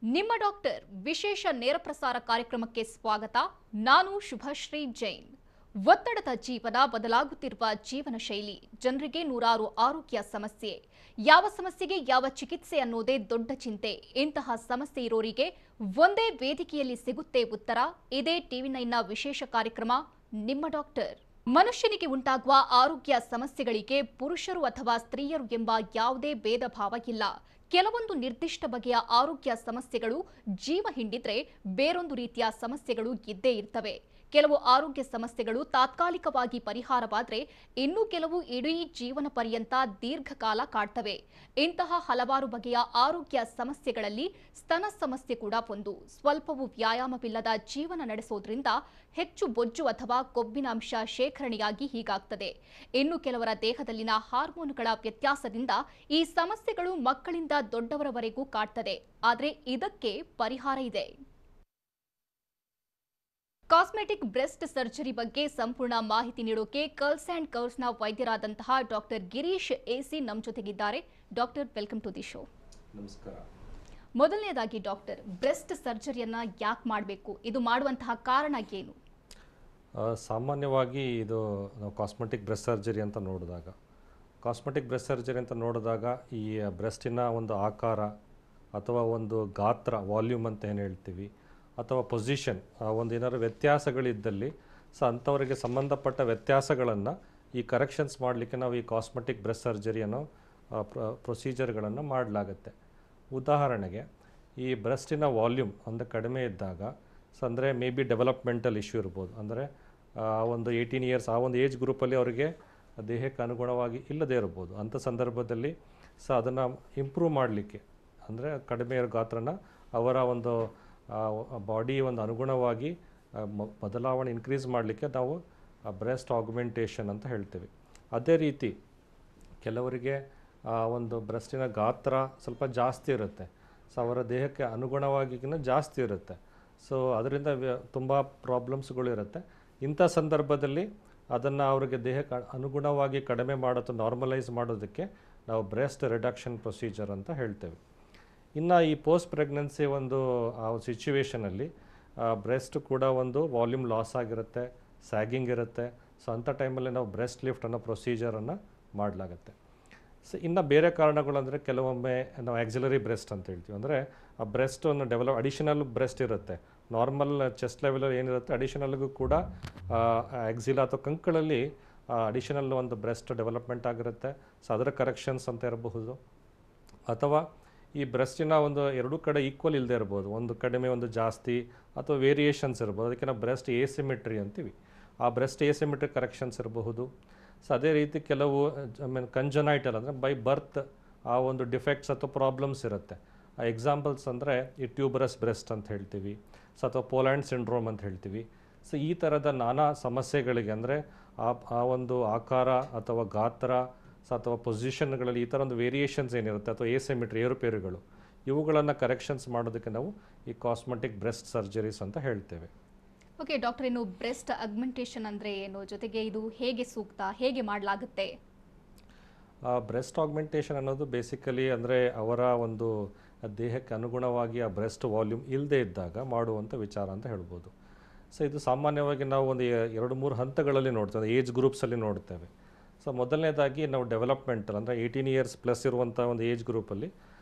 ನಿಮ್ಮ ಡಾಕ್ಟರ್ ವಿಶೇಷ ನೇರ ಪ್ರಸಾರ ಕಾರ್ಯಕ್ರಮಕ್ಕೆ ಸ್ವಾಗತ. ನಾನು ಶುಭಶ್ರೀ ಜೈನ್. ಒತ್ತಡದ ಜೀವನ, ಬದಲಾಗುತ್ತಿರುವ ಜೀವನ ಶೈಲಿ, ಜನರಿಗೆ ನೂರಾರು ಆರೋಗ್ಯ ಸಮಸ್ಯೆ. ಯಾವ ಸಮಸ್ಯೆಗೆ ಯಾವ ಚಿಕಿತ್ಸೆ ಅನ್ನೋದೇ ದೊಡ್ಡ ಚಿಂತೆ. ಇಂತಹ ಸಮಸ್ಯೆ ಇರೋರಿಗೆ ಒಂದೇ ವೇದಿಕೆಯಲ್ಲಿ ಸಿಗುತ್ತೆ ಉತ್ತರ. ಇದೇ ಟಿವಿ9ನ ವಿಶೇಷ ಕಾರ್ಯಕ್ರಮ ನಿಮ್ಮ ಡಾಕ್ಟರ್. ಮನುಷ್ಯನಿಗೆ ಉಂಟಾಗುವ ಆರೋಗ್ಯ ಸಮಸ್ಯೆಗಳಿಗೆ ಪುರುಷರು ಅಥವಾ ಸ್ತ್ರೀಯರು ಎಂಬ ಯಾವುದೇ ಭೇದ ಭಾವ ಇಲ್ಲ. ಕೆಲವೊಂದು ನಿರ್ದಿಷ್ಟ ಬಗೆಯ ಆರೋಗ್ಯ ಸಮಸ್ಯೆಗಳು ಜೀವ ಹಿಂಡಿದ್ರೆ ಬೇರೊಂದು ರೀತಿಯ ಸಮಸ್ಯೆಗಳು ಇದ್ದೇ ಇರ್ತವೆ. ಕೆಲವು ಆರೋಗ್ಯ ಸಮಸ್ಯೆಗಳು ತಾತ್ಕಾಲಿಕವಾಗಿ ಪರಿಹಾರವಾದರೆ ಇನ್ನು ಕೆಲವು ಇಡೀ ಜೀವನ ಪರ್ಯಂತ ದೀರ್ಘಕಾಲ ಕಾಡ್ತವೆ. ಇಂತಹ ಹಲವಾರು ಬಗೆಯ ಆರೋಗ್ಯ ಸಮಸ್ಯೆಗಳಲ್ಲಿ ಸ್ತನ ಸಮಸ್ಯೆ ಕೂಡ ಒಂದು. ಸ್ವಲ್ಪವೂ ವ್ಯಾಯಾಮವಿಲ್ಲದ ಜೀವನ ನಡೆಸೋದ್ರಿಂದ ಹೆಚ್ಚು ಬೊಜ್ಜು ಅಥವಾ ಕೊಬ್ಬಿನ ಅಂಶ ಶೇಖರಣೆಯಾಗಿ ಹೀಗಾಗ್ತದೆ. ಇನ್ನು ಕೆಲವರ ದೇಹದಲ್ಲಿನ ಹಾರ್ಮೋನುಗಳ ವ್ಯತ್ಯಾಸದಿಂದ ಈ ಸಮಸ್ಯೆಗಳು ಮಕ್ಕಳಿಂದ ದೊಡ್ಡವರವರೆಗೂ ಕಾಡ್ತದೆ. ಆದರೆ ಇದಕ್ಕೆ ಪರಿಹಾರ ಇದೆ. ಕಾಸ್ಮೆಟಿಕ್ ಬ್ರೆಸ್ಟ್ ಸರ್ಜರಿ ಬಗ್ಗೆ ಸಂಪೂರ್ಣ ಮಾಹಿತಿ ನೀಡೋಕೆ ಕರ್ಲ್ಸ್ ಅಂಡ್ ಕರ್ವ್ಸ್ನ ವೈದ್ಯರಾದಂತಹ ಡಾಕ್ಟರ್ ಗಿರೀಶ್ ಎಸಿ ನಮ್ಮ ಜೊತೆಗಿದ್ದಾರೆ. Doctor, welcome to the show. ನಮಸ್ಕಾರ. ಮೊದಲನೇದಾಗಿ ಡಾಕ್ಟರ್, ಬ್ರೆಸ್ಟ್ ಸರ್ಜರಿಯನ್ನ ಯಾಕೆ ಮಾಡಬೇಕು? ಇದು ಮಾಡುವಂತಹ ಕಾರಣ ಏನು? ಸಾಮಾನ್ಯವಾಗಿ ಇದು ನಾವು ಕಾಸ್ಮೆಟಿಕ್ ಬ್ರೆಸ್ಟ್ ಸರ್ಜರಿ ಅಂತ ನೋಡಿದಾಗ ಈ ಬ್ರೆಸ್ಟಿನ ಒಂದು ಆಕಾರ ಅಥವಾ ಒಂದು ಗಾತ್ರ, ವಾಲ್ಯೂಮ್ ಅಂತ ಏನು ಹೇಳ್ತೀವಿ, ಅಥವಾ ಪೊಸಿಷನ್, ಒಂದು ಏನಾದ್ರು ವ್ಯತ್ಯಾಸಗಳಿದ್ದಲ್ಲಿ ಅಂಥವರಿಗೆ ಸಂಬಂಧಪಟ್ಟ ವ್ಯತ್ಯಾಸಗಳನ್ನು ಈ ಕರೆಕ್ಷನ್ಸ್ ಮಾಡಲಿಕ್ಕೆ ನಾವು ಈ ಕಾಸ್ಮೆಟಿಕ್ ಬ್ರೆಸ್ಟ್ ಸರ್ಜರಿ ಅನ್ನೋ ಪ್ರೊಸೀಜರ್ಗಳನ್ನು ಮಾಡಲಾಗುತ್ತೆ. ಉದಾಹರಣೆಗೆ ಈ ಬ್ರೆಸ್ಟಿನ ವಾಲ್ಯೂಮ್ ಒಂದು ಕಡಿಮೆ ಇದ್ದಾಗ ಅಂದರೆ ಮೇ ಬಿ ಡೆವಲಪ್ಮೆಂಟಲ್ ಇಶ್ಯೂ ಇರ್ಬೋದು. ಅಂದರೆ ಒಂದು 18 ಇಯರ್ಸ್ ಆ ಒಂದು ಏಜ್ ಗ್ರೂಪಲ್ಲಿ ಅವರಿಗೆ ದೇಹಕ್ಕೆ ಅನುಗುಣವಾಗಿ ಇಲ್ಲದೇ ಇರ್ಬೋದು. ಅಂಥ ಸಂದರ್ಭದಲ್ಲಿ ಅದನ್ನು ಇಂಪ್ರೂವ್ ಮಾಡಲಿಕ್ಕೆ, ಅಂದರೆ ಕಡಿಮೆ ಇರೋ ಗಾತ್ರನ ಅವರ ಒಂದು ಬಾಡಿ ಒಂದು ಅನುಗುಣವಾಗಿ ಬದಲಾವಣೆ ಇನ್ಕ್ರೀಸ್ ಮಾಡಲಿಕ್ಕೆ ನಾವು ಬ್ರೆಸ್ಟ್ ಆಗ್ಮೆಂಟೇಷನ್ ಅಂತ ಹೇಳ್ತೀವಿ. ಅದೇ ರೀತಿ ಕೆಲವರಿಗೆ ಒಂದು ಬ್ರೆಸ್ಟಿನ ಗಾತ್ರ ಸ್ವಲ್ಪ ಜಾಸ್ತಿ ಇರುತ್ತೆ, ಅವರ ದೇಹಕ್ಕೆ ಅನುಗುಣವಾಗಿಗಿನ ಜಾಸ್ತಿ ಇರುತ್ತೆ. ಅದರಿಂದ ತುಂಬ ಪ್ರಾಬ್ಲಮ್ಸ್ಗಳು ಇರುತ್ತೆ. ಇಂಥ ಸಂದರ್ಭದಲ್ಲಿ ಅದನ್ನು ಅವರಿಗೆ ದೇಹಕ್ಕೆ ಅನುಗುಣವಾಗಿ ಕಡಿಮೆ ಮಾಡೋದು, ನಾರ್ಮಲೈಸ್ ಮಾಡೋದಕ್ಕೆ ನಾವು ಬ್ರೆಸ್ಟ್ ರಿಡಕ್ಷನ್ ಪ್ರೊಸೀಜರ್ ಅಂತ ಹೇಳ್ತೇವೆ. ಇನ್ನು ಈ ಪೋಸ್ಟ್ ಪ್ರೆಗ್ನೆನ್ಸಿ ಒಂದು ಸಿಚುವೇಷನಲ್ಲಿ ಬ್ರೆಸ್ಟ್ ಕೂಡ ಒಂದು ವಾಲ್ಯೂಮ್ ಲಾಸ್ ಆಗಿರುತ್ತೆ, ಸ್ಯಾಗಿಂಗ್ ಇರುತ್ತೆ. ಅಂಥ ಟೈಮಲ್ಲಿ ನಾವು ಬ್ರೆಸ್ಟ್ ಲಿಫ್ಟ್ ಅನ್ನೋ ಪ್ರೊಸೀಜರನ್ನು ಮಾಡಲಾಗುತ್ತೆ. ಇನ್ನು ಬೇರೆ ಕಾರಣಗಳಂದರೆ ಕೆಲವೊಮ್ಮೆ ನಾವು ಆಕ್ಸಿಲರಿ ಬ್ರೆಸ್ಟ್ ಅಂತ ಹೇಳ್ತೀವಿ. ಅಂದರೆ ಆ ಬ್ರೆಸ್ಟ್ ಒಂದು ಅಡಿಷನಲ್ ಬ್ರೆಸ್ಟ್ ಇರುತ್ತೆ. ನಾರ್ಮಲ್ ಚೆಸ್ಟ್ ಲೆವೆಲಲ್ಲಿ ಏನಿರುತ್ತೆ, ಅಡಿಷನಲ್ಗೂ ಕೂಡ ಆಕ್ಸಿಲ ಅಥವಾ ಕಂಕಳಲ್ಲಿ ಅಡಿಷನಲ್ ಒಂದು ಬ್ರೆಸ್ಟ್ ಡೆವಲಪ್ಮೆಂಟ್ ಆಗಿರುತ್ತೆ. ಅದರ ಕರೆಕ್ಷನ್ಸ್ ಅಂತ ಇರಬಹುದು. ಅಥವಾ ಈ ಬ್ರೆಸ್ಟಿನ ಒಂದು ಎರಡೂ ಕಡೆ ಈಕ್ವಲ್ ಇಲ್ಲದೆ ಇರ್ಬೋದು, ಒಂದು ಕಡಿಮೆ ಒಂದು ಜಾಸ್ತಿ ಅಥವಾ ವೇರಿಯೇಷನ್ಸ್ ಇರ್ಬೋದು. ಅದಕ್ಕೆ ನಾವು ಬ್ರೆಸ್ಟ್ ಏಸಿಮೆಟ್ರಿ ಅಂತೀವಿ. ಆ ಬ್ರೆಸ್ಟ್ ಏಸಿಮೆಟ್ರಿ ಕರೆಕ್ಷನ್ಸ್ ಇರಬಹುದು. ಅದೇ ರೀತಿ ಕೆಲವು ಕಂಜನೈಟಲ್ ಅಂದರೆ ಬೈ ಬರ್ತ್ ಆ ಒಂದು ಡಿಫೆಕ್ಟ್ಸ್ ಅಥವಾ ಪ್ರಾಬ್ಲಮ್ಸ್ ಇರುತ್ತೆ. ಆ ಎಕ್ಸಾಂಪಲ್ಸ್ ಅಂದರೆ ಈ ಟ್ಯೂಬರಸ್ ಬ್ರೆಸ್ಟ್ ಅಂತ ಹೇಳ್ತೀವಿ, ಅಥವಾ ಪೋಲ್ಯಾಂಡ್ ಸಿಂಡ್ರೋಮ್ ಅಂತ ಹೇಳ್ತೀವಿ. ಈ ಥರದ ನಾನಾ ಸಮಸ್ಯೆಗಳಿಗೆ, ಅಂದರೆ ಆ ಒಂದು ಆಕಾರ ಅಥವಾ ಗಾತ್ರ ಅಥವಾ ಪೊಸಿಷನ್ಗಳಲ್ಲಿ ಈ ಥರ ಒಂದು ವೇರಿಯೇಷನ್ಸ್ ಏನಿರುತ್ತೆ ಅಥವಾ ಏಸಿಮೆಟ್ರಿ, ಏರುಪೇರುಗಳು, ಇವುಗಳನ್ನು ಕರೆಕ್ಷನ್ಸ್ ಮಾಡೋದಕ್ಕೆ ನಾವು ಈ ಕಾಸ್ಮೆಟಿಕ್ ಬ್ರೆಸ್ಟ್ ಸರ್ಜರೀಸ್ ಅಂತ ಹೇಳ್ತೇವೆ. ಓಕೆ ಡಾಕ್ಟರ್, ಇನ್ನು ಬ್ರೆಸ್ಟ್ ಆಗ್ಮೆಂಟೇಷನ್ ಅಂದರೆ ಏನು? ಜೊತೆಗೆ ಇದು ಹೇಗೆ ಸೂಕ್ತ, ಹೇಗೆ ಮಾಡಲಾಗುತ್ತೆ? ಬ್ರೆಸ್ಟ್ ಆಗ್ಮೆಂಟೇಷನ್ ಅನ್ನೋದು ಬೇಸಿಕಲಿ ಅಂದರೆ ಅವರ ಒಂದು ದೇಹಕ್ಕೆ ಅನುಗುಣವಾಗಿ ಆ ಬ್ರೆಸ್ಟ್ ವಾಲ್ಯೂಮ್ ಇಲ್ಲದೆ ಇದ್ದಾಗ ಮಾಡುವಂಥ ವಿಚಾರ ಅಂತ ಹೇಳ್ಬೋದು. ಇದು ಸಾಮಾನ್ಯವಾಗಿ ನಾವು ಒಂದು 2-3 ಹಂತಗಳಲ್ಲಿ ನೋಡ್ತೇವೆ, ಏಜ್ ಗ್ರೂಪ್ಸಲ್ಲಿ ನೋಡ್ತೇವೆ. ಮೊದಲನೇದಾಗಿ ನಾವು ಡೆವಲಪ್ಮೆಂಟಲ್ ಅಂದರೆ 18 ಇಯರ್ಸ್ ಪ್ಲಸ್ ಇರುವಂಥ ಒಂದು ಏಜ್ ಗ್ರೂಪಲ್ಲಿ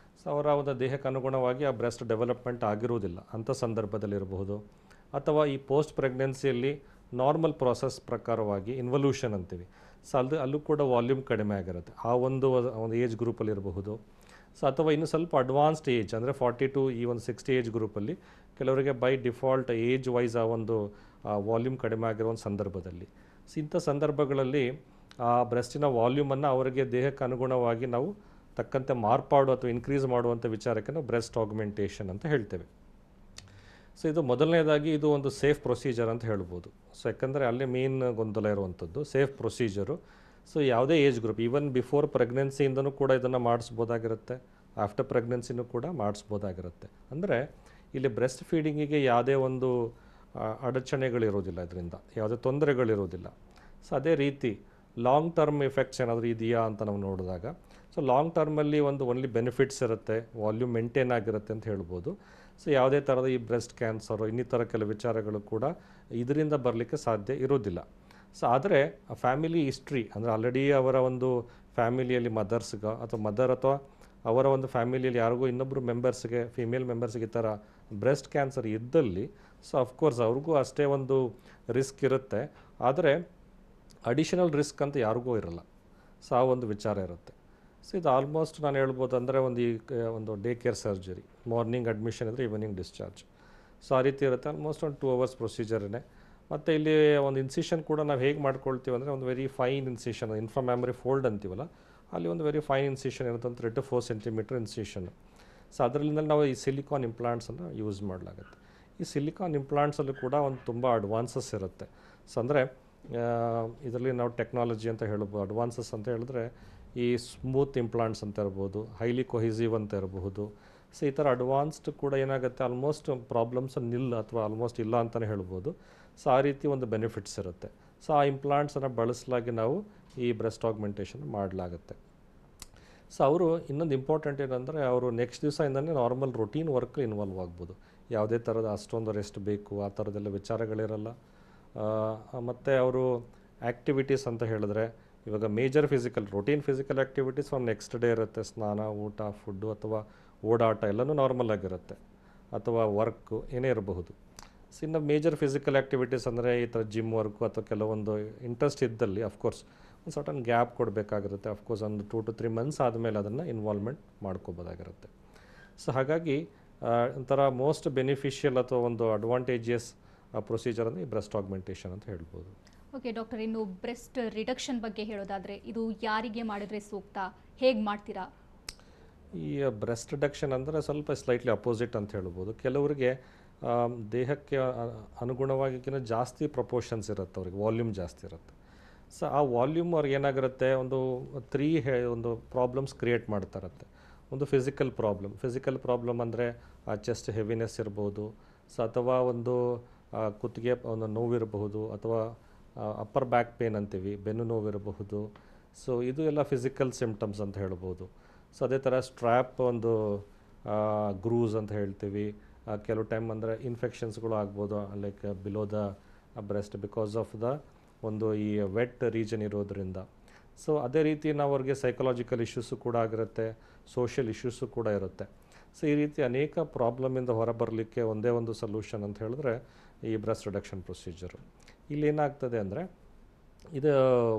ಅವರ ಒಂದು ದೇಹಕ್ಕೆ ಅನುಗುಣವಾಗಿ ಆ ಬ್ರೆಸ್ಟ್ ಡೆವಲಪ್ಮೆಂಟ್ ಆಗಿರುವುದಿಲ್ಲ. ಅಂಥ ಸಂದರ್ಭದಲ್ಲಿರಬಹುದು. ಅಥವಾ ಈ ಪೋಸ್ಟ್ ಪ್ರೆಗ್ನೆನ್ಸಿಯಲ್ಲಿ ನಾರ್ಮಲ್ ಪ್ರಾಸೆಸ್ ಪ್ರಕಾರವಾಗಿ ಇನ್ವಲ್ಯೂಷನ್ ಅಂತೀವಿ. ಅಲ್ಲೂ ಕೂಡ ವಾಲ್ಯೂಮ್ ಕಡಿಮೆ ಆಗಿರುತ್ತೆ. ಆ ಒಂದು ಏಜ್ ಗ್ರೂಪಲ್ಲಿ ಇರಬಹುದು. ಅಥವಾ ಇನ್ನು ಸ್ವಲ್ಪ ಅಡ್ವಾನ್ಸ್ಡ್ ಏಜ್ ಅಂದರೆ 40 ಟು ಈ ಒಂದು 60 ಏಜ್ ಗ್ರೂಪಲ್ಲಿ ಕೆಲವರಿಗೆ ಬೈ ಡಿಫಾಲ್ಟ್ ಏಜ್ ವೈಸ್ ಆ ಒಂದು ವಾಲ್ಯೂಮ್ ಕಡಿಮೆ ಆಗಿರೋ ಒಂದು ಸಂದರ್ಭದಲ್ಲಿ ಇಂಥ ಸಂದರ್ಭಗಳಲ್ಲಿ ಆ ಬ್ರೆಸ್ಟಿನ ವಾಲ್ಯೂಮನ್ನು ಅವರಿಗೆ ದೇಹಕ್ಕೆ ಅನುಗುಣವಾಗಿ ನಾವು ತಕ್ಕಂತೆ ಮಾರ್ಪಾಡು ಅಥವಾ ಇನ್ಕ್ರೀಸ್ ಮಾಡುವಂಥ ವಿಚಾರಕ್ಕೆ ನಾವು ಬ್ರೆಸ್ಟ್ ಆಗ್ಮೆಂಟೇಷನ್ ಅಂತ ಹೇಳ್ತೇವೆ. ಇದು ಮೊದಲನೇದಾಗಿ ಇದು ಒಂದು ಸೇಫ್ ಪ್ರೊಸೀಜರ್ ಅಂತ ಹೇಳ್ಬೋದು. ಯಾಕಂದರೆ ಅಲ್ಲೇ ಮೇನ್ ಗೊಂದಲ ಇರುವಂಥದ್ದು ಸೇಫ್ ಪ್ರೊಸೀಜರು. ಯಾವುದೇ ಏಜ್ ಗ್ರೂಪ್, ಈವನ್ ಬಿಫೋರ್ ಪ್ರೆಗ್ನೆನ್ಸಿಯಿಂದನೂ ಕೂಡ ಇದನ್ನು ಮಾಡಿಸ್ಬೋದಾಗಿರುತ್ತೆ, ಆಫ್ಟರ್ ಪ್ರೆಗ್ನೆನ್ಸಿನೂ ಕೂಡ ಮಾಡಿಸ್ಬೋದಾಗಿರುತ್ತೆ. ಅಂದರೆ ಇಲ್ಲಿ ಬ್ರೆಸ್ಟ್ ಫೀಡಿಂಗಿಗೆ ಯಾವುದೇ ಒಂದು ಅಡಚಣೆಗಳಿರೋದಿಲ್ಲ, ಇದರಿಂದ ಯಾವುದೇ ತೊಂದರೆಗಳಿರೋದಿಲ್ಲ. ಅದೇ ರೀತಿ ಲಾಂಗ್ ಟರ್ಮ್ ಎಫೆಕ್ಟ್ಸ್ ಏನಾದರೂ ಇದೆಯಾ ಅಂತ ನಾವು ನೋಡಿದಾಗ ಸೊ ಲಾಂಗ್ ಟರ್ಮಲ್ಲಿ ಒಂದು ಓನ್ಲಿ ಬೆನಿಫಿಟ್ಸ್ ಇರುತ್ತೆ, ವಾಲ್ಯೂಮ್ ಮೇಂಟೈನ್ ಆಗಿರುತ್ತೆ ಅಂತ ಹೇಳ್ಬೋದು. ಸೊ ಯಾವುದೇ ಥರದ ಈ ಬ್ರೆಸ್ಟ್ ಕ್ಯಾನ್ಸರು ಇನ್ನಿತರ ಕೆಲವು ವಿಚಾರಗಳು ಕೂಡ ಇದರಿಂದ ಬರಲಿಕ್ಕೆ ಸಾಧ್ಯ ಇರೋದಿಲ್ಲ. ಸೊ ಆದರೆ ಫ್ಯಾಮಿಲಿ ಹಿಸ್ಟ್ರಿ ಅಂದರೆ ಆಲ್ರೆಡಿ ಅವರ ಒಂದು ಫ್ಯಾಮಿಲಿಯಲ್ಲಿ ಮದರ್ಸ್ಗೆ ಅಥವಾ ಮದರ್ ಅಥವಾ ಅವರ ಒಂದು ಫ್ಯಾಮಿಲಿಯಲ್ಲಿ ಯಾರಿಗೂ ಇನ್ನೊಬ್ಬರು ಮೆಂಬರ್ಸ್ಗೆ ಫಿಮೇಲ್ ಮೆಂಬರ್ಸ್ಗೆ ಈ ಥರ ಬ್ರೆಸ್ಟ್ ಕ್ಯಾನ್ಸರ್ ಇದ್ದಲ್ಲಿ ಸೊ ಅಫ್ಕೋರ್ಸ್ ಅವ್ರಿಗೂ ಅಷ್ಟೇ ಒಂದು ರಿಸ್ಕ್ ಇರುತ್ತೆ. ಆದರೆ ಅಡಿಷನಲ್ ರಿಸ್ಕ್ ಅಂತ ಯಾರಿಗೂ ಇರಲ್ಲ. ಸೊ ಆ ಒಂದು ವಿಚಾರ ಇರುತ್ತೆ. ಸೊ ಇದು ಆಲ್ಮೋಸ್ಟ್ ನಾನು ಹೇಳ್ಬೋದು ಅಂದರೆ ಒಂದು day care surgery, morning admission ಇದ್ದರೆ ಈವ್ನಿಂಗ್ ಡಿಸ್ಚಾರ್ಜ್. ಸೊ ಆ ರೀತಿ ಇರುತ್ತೆ. ಆಲ್ಮೋಸ್ಟ್ ಒಂದು 2 hours ಪ್ರೊಸೀಜರೇ. ಮತ್ತು ಇಲ್ಲಿ ಒಂದು ಇನ್ಸಿಷನ್ ಕೂಡ ನಾವು ಹೇಗೆ ಮಾಡ್ಕೊಳ್ತೀವಿ ಅಂದರೆ ಒಂದು ವೆರಿ ಫೈನ್ ಇನ್ಸಿಷನ್, ಇನ್ಫ್ರಾಮ್ಯಾಮರಿ ಫೋಲ್ಡ್ ಅಂತೀವಲ್ಲ, ಅಲ್ಲಿ ಒಂದು ವೆರಿ ಫೈನ್ ಇನ್ಸಿಷನ್ ಇರುತ್ತೆ, ಒಂದು 3 to 4 centimeter ಇನ್ಸಿಷನ್. ಸೊ ಅದರಿಂದ ನಾವು ಈ ಸಿಲಿಕಾನ್ ಇಂಪ್ಲಾಂಟ್ಸನ್ನು ಯೂಸ್ ಮಾಡಲಾಗುತ್ತೆ. ಈ ಸಿಲಿಕಾನ್ ಇಂಪ್ಲಾಂಟ್ಸಲ್ಲೂ ಕೂಡ ಒಂದು ತುಂಬ ಅಡ್ವಾನ್ಸಸ್ ಇರುತ್ತೆ. ಸೊ ಅಂದರೆ ಇದರಲ್ಲಿ ನಾವು ಟೆಕ್ನಾಲಜಿ ಅಂತ ಹೇಳ್ಬೋದು. ಅಡ್ವಾನ್ಸಸ್ ಅಂತ ಹೇಳಿದ್ರೆ ಈ ಸ್ಮೂತ್ ಇಂಪ್ಲಾಂಟ್ಸ್ ಅಂತ ಇರ್ಬೋದು, ಹೈಲಿ ಕೊಹಿಸಿವ್ ಅಂತ ಇರಬಹುದು. ಸೊ ಈ ಥರ ಅಡ್ವಾನ್ಸ್ಡ್ ಕೂಡ ಏನಾಗುತ್ತೆ, ಆಲ್ಮೋಸ್ಟ್ ಪ್ರಾಬ್ಲಮ್ಸ್ ನಿಲ್ಲ ಅಥವಾ ಆಲ್ಮೋಸ್ಟ್ ಇಲ್ಲ ಅಂತಲೇ ಹೇಳ್ಬೋದು. ಸೊ ಆ ರೀತಿ ಒಂದು ಬೆನಿಫಿಟ್ಸ್ ಇರುತ್ತೆ. ಸೊ ಆ ಇಂಪ್ಲಾಂಟ್ಸನ್ನು ಬಳಸಲಾಗಿ ನಾವು ಈ ಬ್ರೆಸ್ಟ್ ಆಗ್ಮೆಂಟೇಷನ್ ಮಾಡಲಾಗುತ್ತೆ. ಸೊ ಅವರು ಇನ್ನೊಂದು ಇಂಪಾರ್ಟೆಂಟ್ ಏನಂದರೆ ಅವರು ನೆಕ್ಸ್ಟ್ ದಿವಸದಿಂದನೇ ನಾರ್ಮಲ್ ರೊಟೀನ್ ವರ್ಕ್ ಇನ್ವಾಲ್ವ್ ಆಗ್ಬೋದು. ಯಾವುದೇ ಥರದ ಅಷ್ಟೊಂದು ರೆಸ್ಟ್ ಬೇಕು ಆ ಥರದ್ದೆಲ್ಲ ವಿಚಾರಗಳಿರಲ್ಲ. ಮತ್ತು ಅವರು ಆ್ಯಕ್ಟಿವಿಟೀಸ್ ಅಂತ ಹೇಳಿದ್ರೆ ಇವಾಗ major routine physical activities from next day ಇರುತ್ತೆ. ಸ್ನಾನ, ಊಟ, ಫುಡ್ಡು ಅಥವಾ ಓಡಾಟ ಎಲ್ಲನೂ ನಾರ್ಮಲ್ ಆಗಿರುತ್ತೆ, ಅಥವಾ ವರ್ಕು ಏನೇ ಇರಬಹುದು. ಸೊ ಇನ್ನು ಮೇಜರ್ ಫಿಸಿಕಲ್ ಆ್ಯಕ್ಟಿವಿಟೀಸ್ ಅಂದರೆ ಈ ಥರ ಜಿಮ್ ವರ್ಕು ಅಥವಾ ಕೆಲವೊಂದು ಇಂಟ್ರೆಸ್ಟ್ ಇದ್ದಲ್ಲಿ ಅಫ್ಕೋರ್ಸ್ ಒಂದು ಸರ್ಟನ್ ಗ್ಯಾಪ್ ಕೊಡಬೇಕಾಗಿರುತ್ತೆ. ಅಫ್ಕೋರ್ಸ್ ಒಂದು 2 to 3 months ಆದಮೇಲೆ ಅದನ್ನು ಇನ್ವಾಲ್ವ್ಮೆಂಟ್ ಮಾಡ್ಕೋಬೋದಾಗಿರುತ್ತೆ. ಸೊ ಹಾಗಾಗಿ ಒಂಥರ ಮೋಸ್ಟ್ ಬೆನಿಫಿಷಿಯಲ್ ಅಥವಾ ಒಂದು ಅಡ್ವಾಂಟೇಜಿಯಸ್ ಪ್ರೊಸೀಜರ್ ಅಂದರೆ ಈ ಬ್ರೆಸ್ಟ್ ಆಗ್ಮೆಂಟೇಷನ್ ಅಂತ ಹೇಳ್ಬೋದು. ಓಕೆ ಡಾಕ್ಟರ್, ಇನ್ನು ಬ್ರೆಸ್ಟ್ ರಿಡಕ್ಷನ್ ಬಗ್ಗೆ ಹೇಳೋದಾದರೆ ಇದು ಯಾರಿಗೆ ಮಾಡಿದರೆ ಸೂಕ್ತ, ಹೇಗೆ ಮಾಡ್ತೀರಾ? ಈ ಬ್ರೆಸ್ಟ್ ರಿಡಕ್ಷನ್ ಅಂದರೆ ಸ್ವಲ್ಪ ಸ್ಲೈಟ್ಲಿ ಅಪೋಸಿಟ್ ಅಂತ ಹೇಳ್ಬೋದು. ಕೆಲವರಿಗೆ ದೇಹಕ್ಕೆ ಅನುಗುಣವಾಗಿಗಿನ ಜಾಸ್ತಿ ಪ್ರಪೋರ್ಷನ್ಸ್ ಇರುತ್ತೆ, ಅವ್ರಿಗೆ ವಾಲ್ಯೂಮ್ ಜಾಸ್ತಿ ಇರುತ್ತೆ. ಸೊ ಆ ವಾಲ್ಯೂಮ್ ಅವ್ರಿಗೆ ಏನಾಗಿರುತ್ತೆ, ಒಂದು ಪ್ರಾಬ್ಲಮ್ಸ್ ಕ್ರಿಯೇಟ್ ಮಾಡ್ತಾ ಇರುತ್ತೆ. ಒಂದು ಫಿಸಿಕಲ್ ಪ್ರಾಬ್ಲಮ್ ಅಂದರೆ ಚೆಸ್ಟ್ ಹೆವಿನೆಸ್ ಇರ್ಬೋದು. ಸೊ ಅಥವಾ ಒಂದು ಕುತ್ತಿಗೆ ಒಂದು ನೋವಿರಬಹುದು, ಅಥವಾ ಅಪ್ಪರ್ ಬ್ಯಾಕ್ ಪೇನ್ ಅಂತೀವಿ, ಬೆನ್ನು ನೋವಿರಬಹುದು. ಸೊ ಇದು ಎಲ್ಲ ಫಿಸಿಕಲ್ ಸಿಮ್ಟಮ್ಸ್ ಅಂತ ಹೇಳ್ಬೋದು. ಸೊ ಅದೇ ಥರ ಸ್ಟ್ರ್ಯಾಪ್ ಒಂದು ಗ್ರೂಸ್ ಅಂತ ಹೇಳ್ತೀವಿ. ಕೆಲವು ಟೈಮ್ ಅಂದರೆ ಇನ್ಫೆಕ್ಷನ್ಸ್ಗಳು ಆಗ್ಬೋದು like below the breast because of the ಒಂದು ಈ ವೆಟ್ ರೀಜನ್ ಇರೋದ್ರಿಂದ. ಸೊ ಅದೇ ರೀತಿ ನಾವು ಅವ್ರಿಗೆ ಸೈಕಲಾಜಿಕಲ್ ಇಶ್ಯೂಸು ಕೂಡ ಆಗಿರುತ್ತೆ, ಸೋಷಿಯಲ್ ಇಶ್ಯೂಸು ಕೂಡ ಇರುತ್ತೆ. ಸೊ ಈ ರೀತಿ ಅನೇಕ ಪ್ರಾಬ್ಲಮಿಂದ ಹೊರಬರಲಿಕ್ಕೆ ಒಂದೇ ಒಂದು ಸೊಲ್ಯೂಷನ್ ಅಂತ ಹೇಳಿದ್ರೆ ಈ ಬ್ರೆಸ್ಟ್ ರಿಡಕ್ಷನ್ ಪ್ರೊಸೀಜರು. ಇಲ್ಲಿ ಏನಾಗ್ತದೆ ಅಂದರೆ ಇದು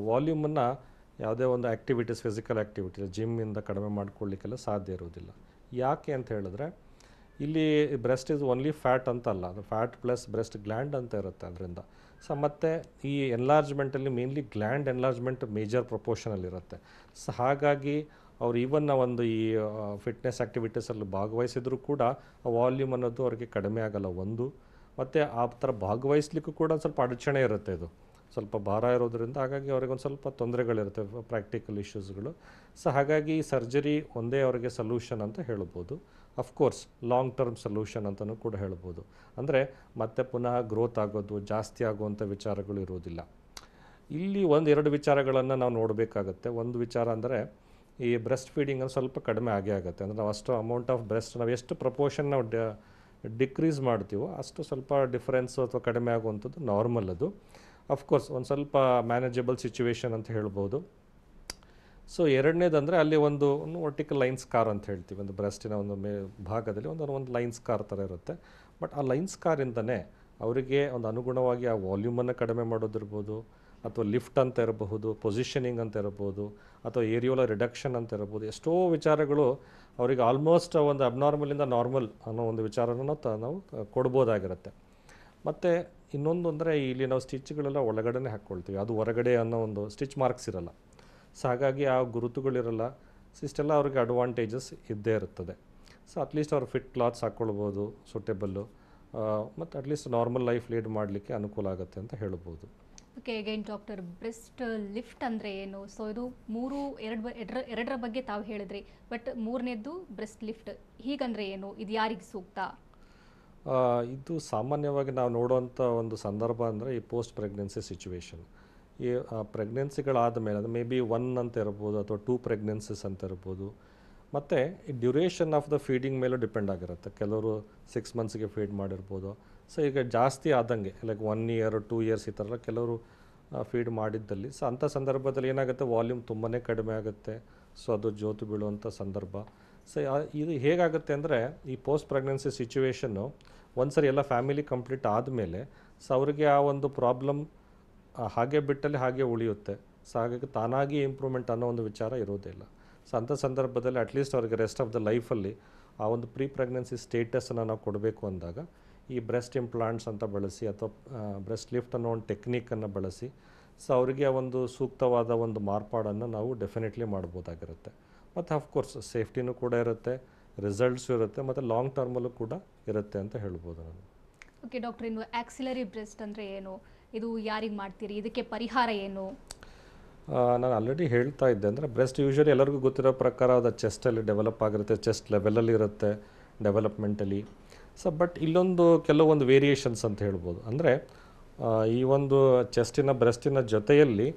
ವಾಲ್ಯೂಮನ್ನು ಯಾವುದೇ ಒಂದು ಫಿಸಿಕಲ್ ಆ್ಯಕ್ಟಿವಿಟೀಸ್ ಜಿಮ್ಮಿಂದ ಕಡಿಮೆ ಮಾಡ್ಕೊಳ್ಳಿಕ್ಕೆಲ್ಲ ಸಾಧ್ಯ ಇರೋದಿಲ್ಲ. ಯಾಕೆ ಅಂತ ಹೇಳಿದ್ರೆ ಇಲ್ಲಿ ಬ್ರೆಸ್ಟ್ ಇಸ್ ಓನ್ಲಿ ಫ್ಯಾಟ್ ಅಂತಲ್ಲ, ಅದು ಫ್ಯಾಟ್ ಪ್ಲಸ್ ಬ್ರೆಸ್ಟ್ ಗ್ಲ್ಯಾಂಡ್ ಅಂತ ಇರುತ್ತೆ ಅದರಿಂದ. ಸೊ ಮತ್ತು ಈ ಎನ್ಲಾರ್ಜ್ಮೆಂಟಲ್ಲಿ ಮೇನ್ಲಿ ಗ್ಲ್ಯಾಂಡ್ ಎನ್ಲಾರ್ಜ್ಮೆಂಟ್ ಮೇಜರ್ ಪ್ರಪೋರ್ಷನಲ್ಲಿರುತ್ತೆ. ಸೊ ಹಾಗಾಗಿ ಅವ್ರು ಈವನ್ ಒಂದು ಈ ಫಿಟ್ನೆಸ್ ಆ್ಯಕ್ಟಿವಿಟೀಸಲ್ಲಿ ಭಾಗವಹಿಸಿದ್ರು ಕೂಡ ಆ ವಾಲ್ಯೂಮ್ ಅನ್ನೋದು ಅವ್ರಿಗೆ ಕಡಿಮೆ ಆಗಲ್ಲ ಒಂದು. ಮತ್ತು ಆ ಥರ ಭಾಗವಹಿಸ್ಲಿಕ್ಕೂ ಕೂಡ ಒಂದು ಸ್ವಲ್ಪ ಅಡಚಣೆ ಇರುತ್ತೆ, ಇದು ಸ್ವಲ್ಪ ಭಾರ ಇರೋದ್ರಿಂದ. ಹಾಗಾಗಿ ಅವ್ರಿಗೊಂದು ಸ್ವಲ್ಪ ತೊಂದರೆಗಳಿರುತ್ತೆ, ಪ್ರಾಕ್ಟಿಕಲ್ ಇಶ್ಯೂಸ್ಗಳು. ಸೊ ಹಾಗಾಗಿ ಸರ್ಜರಿ ಒಂದೇ ಅವರಿಗೆ ಸೊಲ್ಯೂಷನ್ ಅಂತ ಹೇಳ್ಬೋದು. ಅಫ್ಕೋರ್ಸ್ ಲಾಂಗ್ ಟರ್ಮ್ ಸೊಲ್ಯೂಷನ್ ಅಂತಲೂ ಕೂಡ ಹೇಳ್ಬೋದು. ಅಂದರೆ ಮತ್ತೆ ಪುನಃ ಗ್ರೋತ್ ಆಗೋದು, ಜಾಸ್ತಿ ಆಗುವಂಥ ವಿಚಾರಗಳು ಇರೋದಿಲ್ಲ. ಇಲ್ಲಿ 1-2 ವಿಚಾರಗಳನ್ನು ನಾವು ನೋಡಬೇಕಾಗತ್ತೆ. ಒಂದು ವಿಚಾರ ಅಂದರೆ ಈ ಬ್ರೆಸ್ಟ್ ಫೀಡಿಂಗನ್ನು ಸ್ವಲ್ಪ ಕಡಿಮೆ ಆಗುತ್ತೆ. ಅಂದರೆ ನಾವು ಅಷ್ಟು ಅಮೌಂಟ್ ಆಫ್ ಬ್ರೆಸ್ಟ್ ನಾವು ಎಷ್ಟು ಪ್ರಪೋರ್ಷನ್ ನಾವು ಡಿಕ್ರೀಸ್ ಮಾಡ್ತೀವೋ ಅಷ್ಟು ಸ್ವಲ್ಪ ಡಿಫ್ರೆನ್ಸು ಅಥವಾ ಕಡಿಮೆ ಆಗುವಂಥದ್ದು ನಾರ್ಮಲ್. ಅದು ಅಫ್ಕೋರ್ಸ್ ಒಂದು ಸ್ವಲ್ಪ ಮ್ಯಾನೇಜಬಲ್ ಸಿಚುವೇಶನ್ ಅಂತ ಹೇಳ್ಬೋದು. ಸೊ ಎರಡನೇದಂದರೆ ಅಲ್ಲಿ ಒಂದು ವರ್ಟಿಕಲ್ ಲೈನ್ ಸ್ಕಾರ್ ಅಂತ ಹೇಳ್ತೀವಿ, ಒಂದು ಬ್ರೆಸ್ಟಿನ ಒಂದು ಭಾಗದಲ್ಲಿ ಒಂದು ಲೈನ್ ಸ್ಕಾರ್ ಥರ ಇರುತ್ತೆ. ಬಟ್ ಆ ಲೈನ್ ಸ್ಕಾರಿಂದನೇ ಅವರಿಗೆ ಒಂದು ಅನುಗುಣವಾಗಿ ಆ ವಾಲ್ಯೂಮನ್ನು ಕಡಿಮೆ ಮಾಡೋದಿರ್ಬೋದು, ಅಥವಾ ಲಿಫ್ಟ್ ಅಂತ ಇರಬಹುದು, ಪೊಸಿಷನಿಂಗ್ ಅಂತ ಇರಬಹುದು, ಅಥವಾ ಏರಿಯೋಲರ್ ರಿಡಕ್ಷನ್ ಅಂತ ಇರಬಹುದು. ಎಷ್ಟೋ ವಿಚಾರಗಳು ಅವರಿಗೆ ಆಲ್ಮೋಸ್ಟ್ ಒಂದು ಅಬ್ನಾರ್ಮಲಿಂದ ನಾರ್ಮಲ್ ಅನ್ನೋ ಒಂದು ವಿಚಾರನ ನಾವು ಕೊಡ್ಬೋದಾಗಿರುತ್ತೆ. ಮತ್ತು ಇನ್ನೊಂದು ಅಂದರೆ ಇಲ್ಲಿ ನಾವು ಸ್ಟಿಚ್ಗಳೆಲ್ಲ ಒಳಗಡೆ ಹಾಕ್ಕೊಳ್ತೀವಿ, ಅದು ಹೊರಗಡೆ ಅನ್ನೋ ಒಂದು ಸ್ಟಿಚ್ ಮಾರ್ಕ್ಸ್ ಇರಲ್ಲ. ಸೊ ಹಾಗಾಗಿ ಆ ಗುರುತುಗಳಿರಲ್ಲ. ಸೊ ಇಷ್ಟೆಲ್ಲ ಅವ್ರಿಗೆ ಅಡ್ವಾಂಟೇಜಸ್ ಇದ್ದೇ ಇರುತ್ತದೆ. ಸೊ ಅಟ್ಲೀಸ್ಟ್ ಅವ್ರು ಫಿಟ್ ಕ್ಲಾತ್ಸ್ ಹಾಕ್ಕೊಳ್ಬೋದು, ಸೂಟೇಬಲ್ಲು, ಮತ್ತು ಅಟ್ಲೀಸ್ಟ್ ನಾರ್ಮಲ್ ಲೈಫ್ ಲೀಡ್ ಮಾಡಲಿಕ್ಕೆ ಅನುಕೂಲ ಆಗುತ್ತೆ ಅಂತ ಹೇಳ್ಬೋದು. Okay, again doctor, breast lift ಅಂದರೆ ಏನು? ಸೊ ಇದು ಎರಡರ ಬಗ್ಗೆ ತಾವು ಹೇಳಿದ್ರಿ, ಬಟ್ ಮೂರನೇದ್ದು ಬ್ರೆಸ್ಟ್ ಲಿಫ್ಟ್ ಹೀಗಂದರೆ ಏನು? ಇದು ಯಾರಿಗೆ ಸೂಕ್ತ? ಇದು ಸಾಮಾನ್ಯವಾಗಿ ನಾವು ನೋಡುವಂಥ ಒಂದು ಸಂದರ್ಭ ಅಂದರೆ ಈ ಪೋಸ್ಟ್ ಪ್ರೆಗ್ನೆನ್ಸಿ ಸಿಚುವೇಶನ್. ಈ ಪ್ರೆಗ್ನೆನ್ಸಿಗಳಾದ ಮೇಲೆ ಅದು ಮೇ ಬಿ 1 ಅಂತ ಇರ್ಬೋದು ಅಥವಾ 2 ಪ್ರೆಗ್ನೆನ್ಸೀಸ್ ಅಂತ ಇರ್ಬೋದು. ಮತ್ತು ಈ ಡ್ಯೂರೇಷನ್ ಆಫ್ ದ ಫೀಡಿಂಗ್ ಮೇಲೂ ಡಿಪೆಂಡ್ ಆಗಿರುತ್ತೆ. ಕೆಲವರು 6 ಮಂತ್ಸ್ಗೆ ಫೀಡ್ ಮಾಡಿರ್ಬೋದು. ಸೊ ಈಗ ಜಾಸ್ತಿ ಆದಂಗೆ ಲೈಕ್ 1 ಇಯರ್ 2 ಇಯರ್ಸ್ ಈ ಥರ ಕೆಲವರು ಫೀಡ್ ಮಾಡಿದ್ದಲ್ಲಿ ಸೊ ಅಂಥ ಸಂದರ್ಭದಲ್ಲಿ ಏನಾಗುತ್ತೆ, ವಾಲ್ಯೂಮ್ ತುಂಬಾ ಕಡಿಮೆ ಆಗುತ್ತೆ. ಸೊ ಅದು ಜೋತು ಬೀಳುವಂಥ ಸಂದರ್ಭ. ಸೊ ಇದು ಹೇಗಾಗುತ್ತೆ ಅಂದರೆ ಈ ಪೋಸ್ಟ್ ಪ್ರೆಗ್ನೆನ್ಸಿ ಸಿಚುವೇಶನ್ನು ಒಂದ್ಸರಿ ಎಲ್ಲ ಫ್ಯಾಮಿಲಿ ಕಂಪ್ಲೀಟ್ ಆದಮೇಲೆ ಸೊ ಅವರಿಗೆ ಆ ಒಂದು ಪ್ರಾಬ್ಲಮ್ ಹಾಗೆ ಬಿಟ್ಟಲ್ಲಿ ಹಾಗೆ ಉಳಿಯುತ್ತೆ. ಸೊ ಹಾಗಾಗಿ ತಾನಾಗಿ ಇಂಪ್ರೂವ್ಮೆಂಟ್ ಅನ್ನೋ ಒಂದು ವಿಚಾರ ಇರೋದಿಲ್ಲ. ಸೊ ಅಂಥ ಸಂದರ್ಭದಲ್ಲಿ ಅಟ್ಲೀಸ್ಟ್ ಅವರಿಗೆ ರೆಸ್ಟ್ ಆಫ್ ದ ಲೈಫಲ್ಲಿ ಆ ಒಂದು ಪ್ರೀ ಪ್ರೆಗ್ನೆನ್ಸಿ ಸ್ಟೇಟಸನ್ನು ನಾವು ಕೊಡಬೇಕು ಅಂದಾಗ ಈ ಬ್ರೆಸ್ಟ್ ಇಂಪ್ಲಾಂಟ್ಸ್ ಅಂತ ಬಳಸಿ ಅಥವಾ ಬ್ರೆಸ್ಟ್ ಲಿಫ್ಟ್ ಅನ್ನೋ ಒಂದು ಟೆಕ್ನಿಕನ್ನು ಬಳಸಿ ಸೊ ಅವರಿಗೆ ಒಂದು ಸೂಕ್ತವಾದ ಒಂದು ಮಾರ್ಪಾಡನ್ನು ನಾವು ಡೆಫಿನೆಟ್ಲಿ ಮಾಡ್ಬೋದಾಗಿರುತ್ತೆ. ಮತ್ತು ಆಫ್ಕೋರ್ಸ್ ಸೇಫ್ಟಿನೂ ಕೂಡ ಇರುತ್ತೆ, ರಿಸಲ್ಟ್ಸು ಇರುತ್ತೆ, ಮತ್ತು ಲಾಂಗ್ ಟರ್ಮಲ್ಲೂ ಕೂಡ ಇರುತ್ತೆ ಅಂತ ಹೇಳ್ಬೋದು ನಾನು. ಓಕೆ ಡಾಕ್ಟರ್, ಇನ್ನು ಆಕ್ಸಿಲರಿ ಬ್ರೆಸ್ಟ್ ಅಂದರೆ ಏನು, ಇದು ಯಾರಿಗೆ ಮಾಡ್ತೀರಿ, ಇದಕ್ಕೆ ಪರಿಹಾರ ಏನು? ನಾನು ಆಲ್ರೆಡಿ ಹೇಳ್ತಾ ಇದ್ದೆ ಅಂದರೆ ಬ್ರೆಸ್ಟ್ ಯೂಶ್ವಲಿ ಎಲ್ಲರಿಗೂ ಗೊತ್ತಿರೋ ಪ್ರಕಾರ ಅದು ಚೆಸ್ಟಲ್ಲಿ ಡೆವಲಪ್ ಆಗಿರುತ್ತೆ, ಚೆಸ್ಟ್ ಲೆವೆಲಲ್ಲಿ ಇರುತ್ತೆ ಡೆವಲಪ್ಮೆಂಟಲಿ. ಸೊ ಬಟ್ ಇಲ್ಲೊಂದು ಕೆಲವೊಂದು ವೇರಿಯೇಷನ್ಸ್ ಅಂತ ಹೇಳ್ಬೋದು. ಅಂದರೆ ಈ ಒಂದು ಚೆಸ್ಟಿನ ಬ್ರೆಸ್ಟಿನ ಜೊತೆಯಲ್ಲಿ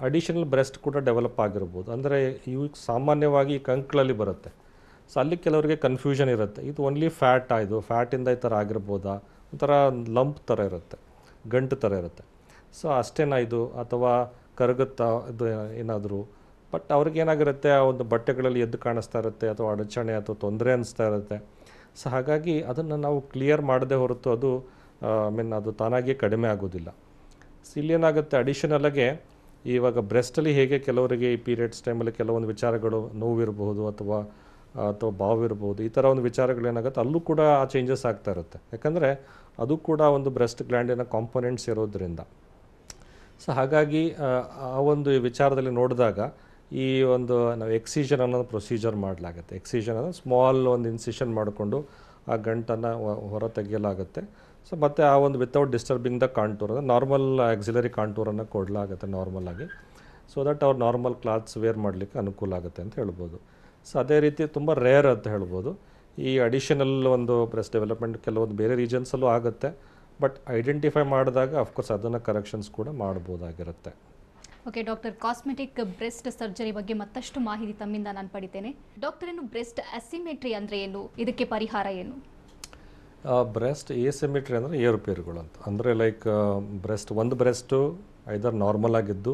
ಅಡಿಷನಲ್ ಬ್ರೆಸ್ಟ್ ಕೂಡ ಡೆವಲಪ್ ಆಗಿರ್ಬೋದು. ಅಂದರೆ ಇವು ಸಾಮಾನ್ಯವಾಗಿ ಈ ಕಂಕ್ಳಲ್ಲಿ ಬರುತ್ತೆ. ಸೊ ಅಲ್ಲಿ ಕೆಲವರಿಗೆ ಕನ್ಫ್ಯೂಷನ್ ಇರುತ್ತೆ, ಇದು ಓನ್ಲಿ ಫ್ಯಾಟ್ ಇದು ಫ್ಯಾಟಿಂದ ಈ ಥರ ಆಗಿರ್ಬೋದಾ, ಒಂಥರ ಲಂಪ್ ಥರ ಇರುತ್ತೆ, ಗಂಟು ಥರ ಇರುತ್ತೆ. ಸೊ ಅಷ್ಟೇನಾ ಇದು ಅಥವಾ ಕರಗುತ್ತಾ ಇದು ಏನಾದರೂ. ಬಟ್ ಅವ್ರಿಗೇನಾಗಿರುತ್ತೆ, ಆ ಒಂದು ಬಟ್ಟೆಗಳಲ್ಲಿ ಎದ್ದು ಕಾಣಿಸ್ತಾ ಇರುತ್ತೆ ಅಥವಾ ಅಡಚಣೆ ಅಥವಾ ತೊಂದರೆ ಅನಿಸ್ತಾ ಇರುತ್ತೆ. ಸೊ ಹಾಗಾಗಿ ಅದನ್ನು ನಾವು ಕ್ಲಿಯರ್ ಮಾಡದೆ ಹೊರತು ಅದು ಅದು ತಾನಾಗಿಯೇ ಕಡಿಮೆ ಆಗೋದಿಲ್ಲ. ಸೊ ಇಲ್ಲೇನಾಗುತ್ತೆ, ಅಡಿಷನಲಾಗೆ ಇವಾಗ ಬ್ರೆಸ್ಟಲ್ಲಿ ಹೇಗೆ ಕೆಲವರಿಗೆ ಈ ಪೀರಿಯಡ್ಸ್ ಟೈಮಲ್ಲಿ ಕೆಲವೊಂದು ವಿಚಾರಗಳು ನೋವಿರ್ಬೋದು ಅಥವಾ ಬಾವಿರ್ಬೋದು, ಈ ಥರ ಒಂದು ವಿಚಾರಗಳೇನಾಗುತ್ತೆ ಅಲ್ಲೂ ಕೂಡ ಆ ಚೇಂಜಸ್ ಆಗ್ತಾ ಇರುತ್ತೆ. ಯಾಕಂದರೆ ಅದು ಕೂಡ ಒಂದು ಬ್ರೆಸ್ಟ್ ಗ್ಲ್ಯಾಂಡಿನ ಕಾಂಪೊನೆಂಟ್ಸ್ ಇರೋದ್ರಿಂದ. ಸೊ ಹಾಗಾಗಿ ಆ ಒಂದು ವಿಚಾರದಲ್ಲಿ ನೋಡಿದಾಗ ಈ ಒಂದು ನಾವು ಎಕ್ಸಿಷನ್ ಅನ್ನೋದು ಪ್ರೊಸೀಜರ್ ಮಾಡಲಾಗುತ್ತೆ. ಎಕ್ಸಿಷನ್ ಅಂದರೆ ಸ್ಮಾಲ್ ಒಂದು ಇನ್ಸಿಷನ್ ಮಾಡಿಕೊಂಡು ಆ ಗಂಟನ್ನು ಹೊರ ತೆಗೆಯಲಾಗುತ್ತೆ. ಸೊ ಮತ್ತು ಆ ಒಂದು ವಿತೌಟ್ ಡಿಸ್ಟರ್ಬಿಂಗ್ ದ ಕಾಂಟೂರ್ ಅಂದರೆ ನಾರ್ಮಲ್ ಆಕ್ಸಿಲರಿ ಕಾಂಟೂರನ್ನು ಕೊಡಲಾಗುತ್ತೆ ನಾರ್ಮಲಾಗಿ. ಸೊ ದಟ್ ಅವ್ರು ನಾರ್ಮಲ್ ಕ್ಲಾತ್ಸ್ ವೇರ್ ಮಾಡಲಿಕ್ಕೆ ಅನುಕೂಲ ಆಗುತ್ತೆ ಅಂತ ಹೇಳ್ಬೋದು. ಸೊ ಅದೇ ರೀತಿ ತುಂಬ ರೇರ್ ಅಂತ ಹೇಳ್ಬೋದು ಈ ಅಡಿಷನಲ್ ಒಂದು ಬ್ರೆಸ್ಟ್ ಡೆವಲಪ್ಮೆಂಟ್. ಕೆಲವೊಂದು ಬೇರೆ ರೀಜನ್ಸಲ್ಲೂ ಆಗುತ್ತೆ, ಬಟ್ ಐಡೆಂಟಿಫೈ ಮಾಡಿದಾಗ ಅಫ್ಕೋರ್ಸ್ ಅದನ್ನು ಕರೆಕ್ಷನ್ಸ್ ಕೂಡ ಮಾಡ್ಬೋದಾಗಿರುತ್ತೆ. Okay doctor, cosmetic breast surgery ಬಗ್ಗೆ ಮತ್ತಷ್ಟು ಮಾಹಿತಿ ತಮ್ಮಿಂದ ನಾನು ಪಡಿತೇನೆ. ಡಾಕ್ಟರ್, ಏನು ಬ್ರೆಸ್ಟ್ ಅಸಿಮೆಟ್ರಿ ಅಂದರೆ ಏನು, ಇದಕ್ಕೆ ಪರಿಹಾರ ಏನು? ಬ್ರೆಸ್ಟ್ ಎಸಿಮೆಟ್ರಿ ಅಂದರೆ ಏರುಪೇರುಗಳು ಅಂತ. ಅಂದರೆ ಲೈಕ್ ಒಂದು ಬ್ರೆಸ್ಟು ಐದರ್ ನಾರ್ಮಲ್ ಆಗಿದ್ದು,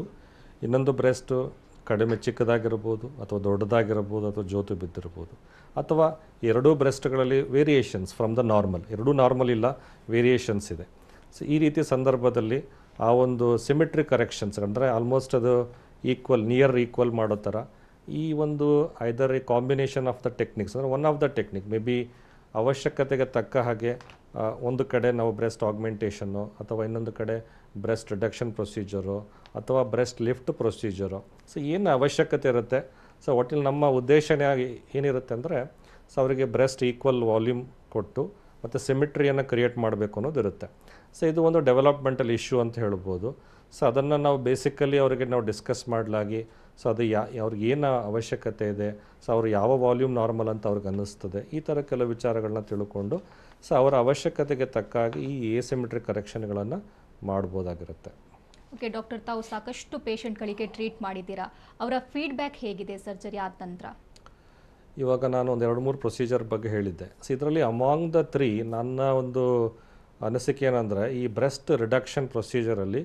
ಇನ್ನೊಂದು ಬ್ರೆಸ್ಟು ಕಡಿಮೆ ಚಿಕ್ಕದಾಗಿರ್ಬೋದು ಅಥವಾ ದೊಡ್ಡದಾಗಿರ್ಬೋದು ಅಥವಾ ಜೋತು ಬಿದ್ದಿರ್ಬೋದು, ಅಥವಾ ಎರಡೂ ಬ್ರೆಸ್ಟ್ಗಳಲ್ಲಿ ವೇರಿಯೇಷನ್ಸ್ ಫ್ರಮ್ ದ ನಾರ್ಮಲ್, ಎರಡೂ ನಾರ್ಮಲ್ ಇಲ್ಲ, ವೇರಿಯೇಷನ್ಸ್ ಇದೆ. ಸೊ ಈ ರೀತಿ ಸಂದರ್ಭದಲ್ಲಿ ಆ ಒಂದು ಸಿಮೆಟ್ರಿ ಕರೆಕ್ಷನ್ಸ್ ಅಂದರೆ ಆಲ್ಮೋಸ್ಟ್ ಅದು ನಿಯರ್ ಈಕ್ವಲ್ ಮಾಡೋ ಥರ ಈ ಒಂದು either a combination of the techniques ಅಂದರೆ one of the technique may be ಅವಶ್ಯಕತೆಗೆ ತಕ್ಕ ಹಾಗೆ ಒಂದು ಕಡೆ ನಾವು ಬ್ರೆಸ್ಟ್ ಆಗ್ಮೆಂಟೇಷನ್ನು ಅಥವಾ ಇನ್ನೊಂದು ಕಡೆ ಬ್ರೆಸ್ಟ್ ರಿಡಕ್ಷನ್ ಪ್ರೊಸೀಜರು ಅಥವಾ ಬ್ರೆಸ್ಟ್ ಲಿಫ್ಟ್ ಪ್ರೊಸೀಜರು. ಸೊ ಏನು ಅವಶ್ಯಕತೆ ಇರುತ್ತೆ, ಸೊ ಒಟ್ಟಿನಲ್ಲಿ ನಮ್ಮ ಉದ್ದೇಶನೇ ಏನಿರುತ್ತೆ ಅಂದರೆ ಸೊ ಅವರಿಗೆ ಬ್ರೆಸ್ಟ್ ಈಕ್ವಲ್ ವಾಲ್ಯೂಮ್ ಕೊಟ್ಟು ಮತ್ತು ಸಿಮಿಟ್ರಿಯನ್ನು ಕ್ರಿಯೇಟ್ ಮಾಡಬೇಕು ಅನ್ನೋದಿರುತ್ತೆ. ಸೊ ಇದು ಒಂದು ಡೆವಲಪ್ಮೆಂಟಲ್ ಇಶ್ಯೂ ಅಂತ ಹೇಳ್ಬೋದು. ಸೊ ಅದನ್ನು ನಾವು ಬೇಸಿಕಲಿ ಅವರಿಗೆ ನಾವು ಡಿಸ್ಕಸ್ ಮಾಡಲಾಗಿ ಸೊ ಅದು ಅವ್ರಿಗೆ ಏನು ಅವಶ್ಯಕತೆ ಇದೆ, ಸೊ ಅವರು ಯಾವ ವಾಲ್ಯೂಮ್ ನಾರ್ಮಲ್ ಅಂತ ಅವ್ರಿಗೆ ಅನ್ನಿಸ್ತದೆ, ಈ ಥರ ಕೆಲವು ವಿಚಾರಗಳನ್ನ ತಿಳ್ಕೊಂಡು ಸೊ ಅವರ ಅವಶ್ಯಕತೆಗೆ ತಕ್ಕಾಗಿ ಈ ಎಸಿಮೆಟ್ರಿಕ್ ಕರೆಕ್ಷನ್ಗಳನ್ನು ಮಾಡ್ಬೋದಾಗಿರುತ್ತೆ. ಓಕೆ ಡಾಕ್ಟರ್, ತಾವು ಸಾಕಷ್ಟು ಪೇಷಂಟ್ಗಳಿಗೆ ಟ್ರೀಟ್ ಮಾಡಿದ್ದೀರಾ, ಅವರ ಫೀಡ್ಬ್ಯಾಕ್ ಹೇಗಿದೆ ಸರ್ಜರಿ ಆದ ನಂತರ? ಇವಾಗ ನಾನು ಒಂದು 2-3 ಪ್ರೊಸೀಜರ್ ಬಗ್ಗೆ ಹೇಳಿದ್ದೆ. ಸೊ ಇದರಲ್ಲಿ ಅಮಾಂಗ್ ದ 3 ನನ್ನ ಒಂದು ಅನಿಸಿಕೆ ಏನಂದರೆ ಈ ಬ್ರೆಸ್ಟ್ ರಿಡಕ್ಷನ್ ಪ್ರೊಸೀಜರಲ್ಲಿ